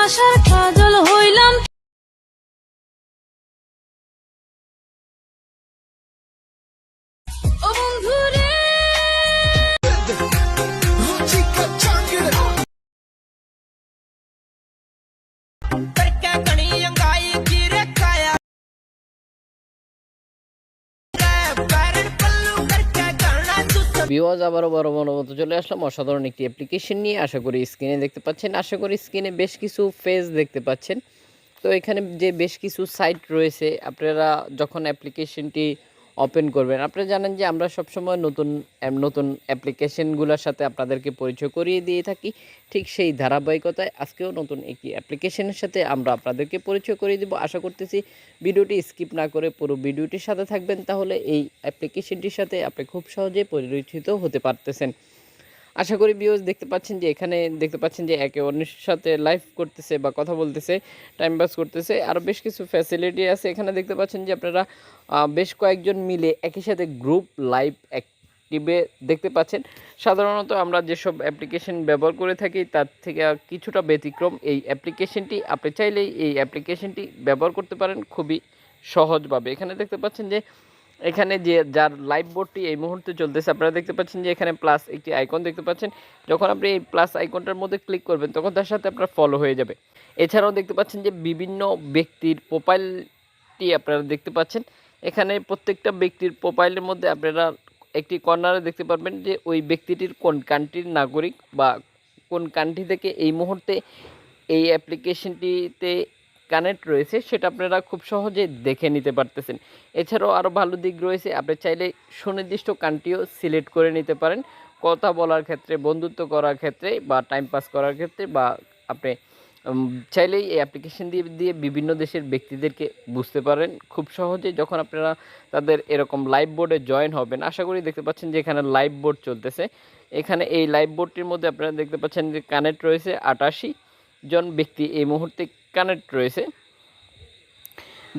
আশার কাজল হইলাম ও বন্ধুরে। ভিউয়ার্স আবারও বড় মতো চলে আসলাম অসাধারণ একটি অ্যাপ্লিকেশন নিয়ে। আশা করি স্ক্রিনে দেখতে পাচ্ছেন, আশা করি স্ক্রিনে বেশ কিছু ফেজ দেখতে পাচ্ছেন। তো এখানে যে বেশ কিছু সাইট রয়েছে, আপনারা যখন অ্যাপ্লিকেশনটি ওপেন করবেন, আপনারা জানেন যে আমরা সবসময় নতুন নতুন অ্যাপ্লিকেশনগুলোর সাথে আপনাদেরকে পরিচয় করিয়ে দিয়ে থাকি। ঠিক সেই ধারাবাহিকতায় আজকেও নতুন একটি অ্যাপ্লিকেশনের সাথে আমরা আপনাদেরকে পরিচয় করিয়ে দেব। আশা করতেছি ভিডিওটি স্কিপ না করে পুরো ভিডিওটির সাথে থাকবেন, তাহলে এই অ্যাপ্লিকেশনটির সাথে আপনি খুব সহজেই পরিচিত হতে পারতেছেন। আশা করি ভিউয়ার্স দেখতে পাচ্ছেন যে এখানে দেখতে পাচ্ছেন যে একে অন্যের সাথে লাইভ করতেছে বা কথা বলতেছে, টাইম পাস করতেছে। আরও বেশ কিছু ফ্যাসিলিটি আছে এখানে। দেখতে পাচ্ছেন যে আপনারা বেশ কয়েকজন মিলে একই সাথে গ্রুপ লাইভ অ্যাক্টিভে দেখতে পাচ্ছেন। সাধারণত আমরা যেসব অ্যাপ্লিকেশন ব্যবহার করে থাকি তার থেকে কিছুটা ব্যতিক্রম এই অ্যাপ্লিকেশনটি। আপনি চাইলেই এই অ্যাপ্লিকেশনটি ব্যবহার করতে পারেন খুবই সহজভাবে। এখানে দেখতে পাচ্ছেন যে এখানে যে যার লাইভ বোর্ডটি এই মুহূর্তে চলতেছে, আপনারা দেখতে পাচ্ছেন যে এখানে প্লাস একটি আইকন দেখতে পাচ্ছেন। যখন আপনি এই প্লাস আইকনটার মধ্যে ক্লিক করবেন তখন তার সাথে আপনার ফলো হয়ে যাবে। এছাড়াও দেখতে পাচ্ছেন যে বিভিন্ন ব্যক্তির প্রোফাইলটি আপনারা দেখতে পাচ্ছেন। এখানে প্রত্যেকটা ব্যক্তির প্রোফাইলের মধ্যে আপনারা একটি কর্নারে দেখতে পারবেন যে ওই ব্যক্তিটির কোন কান্ট্রির নাগরিক বা কোন কান্ট্রি থেকে এই মুহূর্তে এই অ্যাপ্লিকেশনটিতে কানেক্ট রয়েছে, সেটা আপনারা খুব সহজে দেখে নিতে পারতেছেন। এছাড়াও আরও ভালো দিক রয়েছে, আপনি চাইলে সুনির্দিষ্ট কান্ট্রিও সিলেক্ট করে নিতে পারেন কথা বলার ক্ষেত্রে, বন্ধুত্ব করার ক্ষেত্রে বা টাইম পাস করার ক্ষেত্রে, বা আপনি চাইলেই এই অ্যাপ্লিকেশন দিয়ে বিভিন্ন দেশের ব্যক্তিদেরকে বুঝতে পারেন খুব সহজে যখন আপনারা তাদের এরকম লাইভ বোর্ডে জয়েন হবেন। আশা করি দেখতে পাচ্ছেন যে এখানে লাইভ বোর্ড চলতেছে। এখানে এই লাইভ বোর্ডটির মধ্যে আপনারা দেখতে পাচ্ছেন যে কানেক্ট রয়েছে 88 জন ব্যক্তি এই মুহূর্তে কানেক্ট রয়েছে।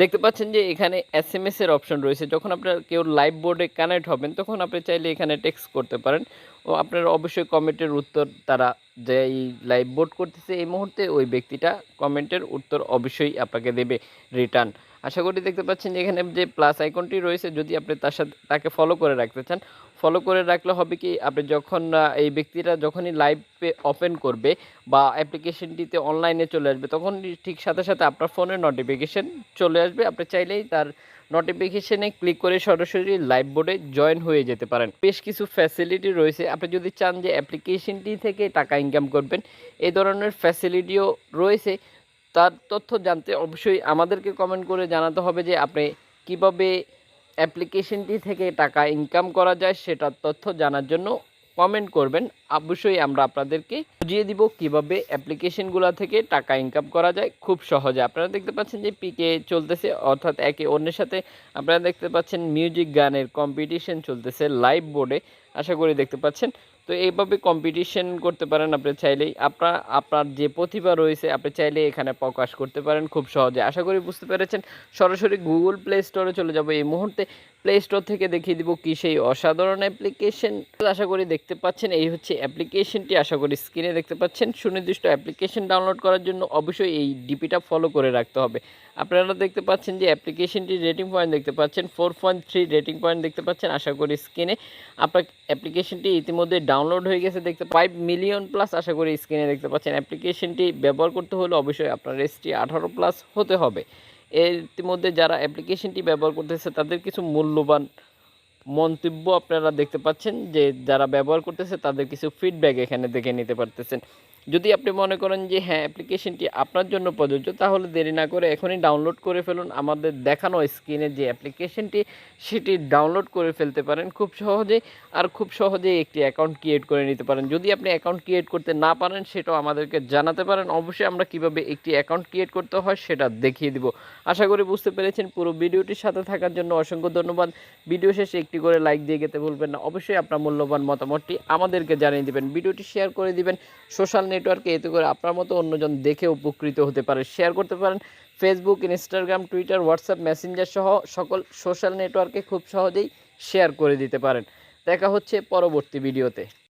দেখতে পাচ্ছেন যে এখানে SMS এর অপশন রয়েছে। যখন আপনার কেউ লাইভ বোর্ডে কানেক্ট হবেন তখন আপনি চাইলে এখানে টেক্সট করতে পারেন ও আপনার অবশ্যই কমেন্টের উত্তর তারা যে এই লাইভ বোর্ড করতেছে এই মুহূর্তে ওই ব্যক্তিটা কমেন্টের উত্তর অবশ্যই আপনাকে দেবে রিটার্ন। আশা করি দেখতে পাচ্ছেন যে এখানে যে প্লাস আইকনটি রয়েছে, যদি আপনি তার সাথে তাকে ফলো করে রাখতে চান, ফলো করে রাখলে হবে কি, আপনি যখন এই ব্যক্তিরা যখনই লাইভে ওপেন করবে বা অ্যাপ্লিকেশনটিতে অনলাইনে চলে আসবে তখন ঠিক সাথে সাথে আপনার ফোনে নোটিফিকেশন চলে আসবে। আপনি চাইলেই তার নোটিফিকেশনে ক্লিক করে সরাসরি লাইভ বোর্ডে জয়েন হয়ে যেতে পারেন। বেশ কিছু ফ্যাসিলিটি রয়েছে, আপনি যদি চান যে অ্যাপ্লিকেশনটি থেকে টাকা ইনকাম করবেন এই ধরনের ফ্যাসিলিটিও রয়েছে। তার তথ্য জানতে অবশ্যই আমাদেরকে কমেন্ট করে জানাতে হবে যে আপনি কিভাবে অ্যাপ্লিকেশনটি থেকে টাকা ইনকাম করা যায়, সেটার তথ্য জানার জন্য কমেন্ট করবেন। অবশ্যই আমরা আপনাদেরকে বুঝিয়ে দিব কিভাবে অ্যাপ্লিকেশনগুলো থেকে টাকা ইনকাম করা যায় খুব সহজে। আপনারা দেখতে পাচ্ছেন যে পিকে চলতেছে, অর্থাৎ একে অন্যের সাথে আপনারা দেখতে পাচ্ছেন মিউজিক গানের কম্পিটিশন চলতেছে লাইভ বোর্ডে। আশা করি দেখতে পাচ্ছেন। তো এইভাবে কম্পিটিশন করতে পারেন আপনি চাইলেই। আপনার যে প্রতিভা রয়েছে আপনি চাইলে এখানে প্রকাশ করতে পারেন খুব সহজে। আশা করি বুঝতে পেরেছেন। সরাসরি গুগল প্লে স্টোরে চলে যাব এই মুহূর্তে। প্লে স্টোর থেকে দেখিয়ে দিব কি সেই অসাধারণ অ্যাপ্লিকেশন। আশা করি দেখতে পাচ্ছেন এই হচ্ছে অ্যাপ্লিকেশনটি। আশা করি স্ক্রিনে দেখতে পাচ্ছেন। সুনির্দিষ্ট অ্যাপ্লিকেশন ডাউনলোড করার জন্য অবশ্যই এই ডিপিটা ফলো করে রাখতে হবে। আপনারা দেখতে পাচ্ছেন যে অ্যাপ্লিকেশনটির রেটিং পয়েন্ট দেখতে পাচ্ছেন 4.3 রেটিং পয়েন্ট দেখতে পাচ্ছেন। আশা করি স্ক্রিনে আপনার অ্যাপ্লিকেশনটি ইতিমধ্যে ডাউনলোড হয়ে গেছে, দেখতে 5 মিলিয়ন প্লাস। আশা করি স্ক্রিনে দেখতে পাচ্ছেন। অ্যাপ্লিকেশনটি ব্যবহার করতে হলে অবশ্যই আপনার ST 18 প্লাস হতে হবে। এর ইতিমধ্যে যারা অ্যাপ্লিকেশনটি ব্যবহার করতেছে তাদের কিছু মূল্যবান মন্তব্য আপনারা দেখতে পাচ্ছেন, যে যারা ব্যবহার করতেছে তাদের কিছু ফিডব্যাক এখানে দেখে নিতে পারতেছেন। যদি আপনি মনে করেন যে হ্যাঁ অ্যাপ্লিকেশনটি আপনার জন্য প্রযোজ্য, তাহলে দেরি না করে এখনই ডাউনলোড করে ফেলুন। আমাদের দেখানো স্ক্রিনে যে অ্যাপ্লিকেশনটি সেটি ডাউনলোড করে ফেলতে পারেন খুব সহজে, আর খুব সহজেই একটি অ্যাকাউন্ট ক্রিয়েট করে নিতে পারেন। যদি আপনি অ্যাকাউন্ট ক্রিয়েট করতে না পারেন সেটাও আমাদেরকে জানাতে পারেন, অবশ্যই আমরা কিভাবে একটি অ্যাকাউন্ট ক্রিয়েট করতে হয় সেটা দেখিয়ে দিব। আশা করি বুঝতে পেরেছেন। পুরো ভিডিওটির সাথে থাকার জন্য অসংখ্য ধন্যবাদ। ভিডিও শেষে একটি করে লাইক দিয়ে যেতে ভুলবেন না। অবশ্যই আপনার মূল্যবান মতামতটি আমাদেরকে জানিয়ে দিবেন। ভিডিওটি শেয়ার করে দিবেন সোশ্যাল নেটওয়ার্কে, এতে করে আপনার মতো অন্যজন দেখে উপকৃত হতে পারে। শেয়ার করতে পারেন Facebook, Instagram, Twitter, WhatsApp, Messenger সহ সকল সোশ্যাল নেটওয়ার্কে খুব সহজেই শেয়ার করে দিতে পারেন। দেখা হচ্ছে পরবর্তী ভিডিওতে।